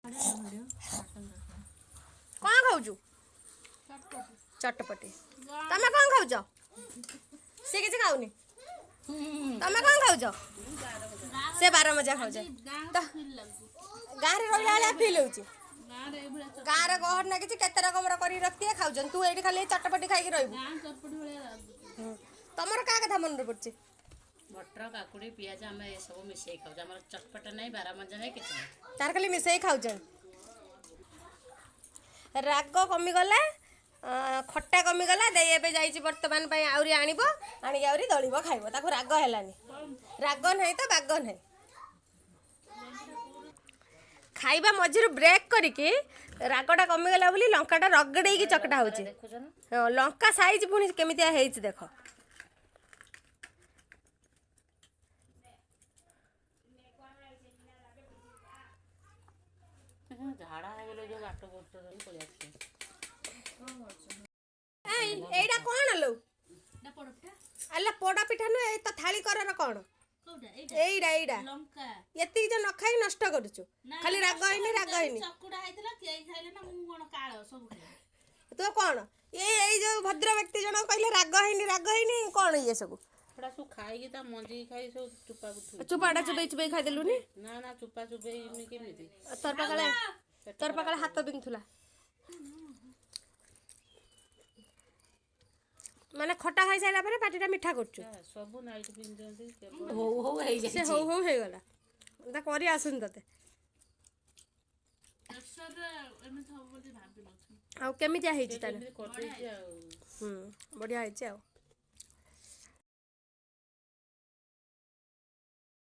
କ'ଣ ଖାଉଛୁ? ଚଟପଟି। ତମେ କ'ଣ ଖାଉଛ? ସେ କିଛି ଖାଉନି। ତମେ କ'ଣ ଖାଉଛ? ସେ ବାରମଜା ଖାଉଛ। ଗାଁରେ ରହିଲା ଭଳିଆ ଫିଲ୍ ହେଉଛି। ଗାଁରେ ଗହର ନାଗିଛି କେତେ ରକମର କରିକି ରଖିଥିବେ ଖାଉଛନ୍ତି। ତୁ ଏଇଠି ଖାଲି ଚଟପଟି ଖାଇକି ରହିବୁ। ତମର କାହା କଥା ମନରେ ପଡୁଛି? ମଟର କାକୁଡ଼ି ପିଆଜ ଆମେ ଏସବୁ ମିଶେଇ ଖାଉଛୁ। ଆମର ଚଟପଟା ନାହିଁ, ବାରମଜା ନାହିଁ, କିଛି ନାହିଁ। ତାର ଖାଲି ମିଶେଇ ଖାଉଛନ୍ତି। ରାଗ କମିଗଲା, ଖଟା କମିଗଲା। ଦେଇ ଏବେ ଯାଇଛି ବର୍ତ୍ତମାନ ପାଇଁ ଆହୁରି ଆଣିବ, ଆଣିକି ଆହୁରି ଦଳିବ ଖାଇବ। ତାକୁ ରାଗ ହେଲାନି। ରାଗ ନାହିଁ ତ ବାଗ ନାହିଁ। ଖାଇବା ମଝିରୁ ବ୍ରେକ୍ କରିକି ରାଗଟା କମିଗଲା ବୋଲି ଲଙ୍କାଟା ରଗଡ଼େଇକି ଚକଟା ହେଉଛି। ହଁ, ଲଙ୍କା ସାଇଜ ପୁଣି କେମିତିଆ ହେଇଛି ଦେଖ। ଝାଡ଼ା ହେଇଗଲେ ଯୋଉ ବାଟ ବୁଟ ପଳେଇ ଆସିଛି। ଏଇଟା କ'ଣ ଲୋ? ଆଲା ପୋଡ଼ ପିଠା ନୁହେଁ, ଏଇ ତ ଥାଳି କରର କ'ଣ? ଏଇଟା ଏତିକି ଯେ ନ ଖାଇ ନଷ୍ଟ କରୁଛୁ। ଖାଲି ରାଗ ହେଇନି ରାଗ ହେଇନି। ତୁ କ'ଣ ଏଇ ଯୋଉ ଭଦ୍ର ବ୍ୟକ୍ତି ଜଣ କହିଲେ ରାଗ ହେଇନି କ'ଣ ଇଏ ସବୁ? ସବୁ ଖାଇକି ତା ମଞ୍ଜି ଖାଇ ସବୁ ଚୁପାଟା ଚୁବେଇ ଚୁବେଇ ଖାଇଦେଲୁନି? ନା ଚୁପା ଚୁବେଇ କେମିତି? ତୋର ପାକାଳେ ହାତ ବିନ୍ଧୁଥିଲା। ମାନେ ଖଟା ଖାଇସାରିଲା ପରେ ପାଟିଟା ମିଠା କରୁଛୁ। ସବୁ ନାଇଟ୍ ପିନ୍ଧନ୍ତି। ସେ ହଉ ହଉ ହେଇଗଲା। ତା କରି ଆସୁନି ତତେ। ଆଉ କେମିତିଆ ହେଇଛି ତାହେଲେ? ବଢ଼ିଆ ବଢ଼ିଆ ହେଇଛି ଆଉ।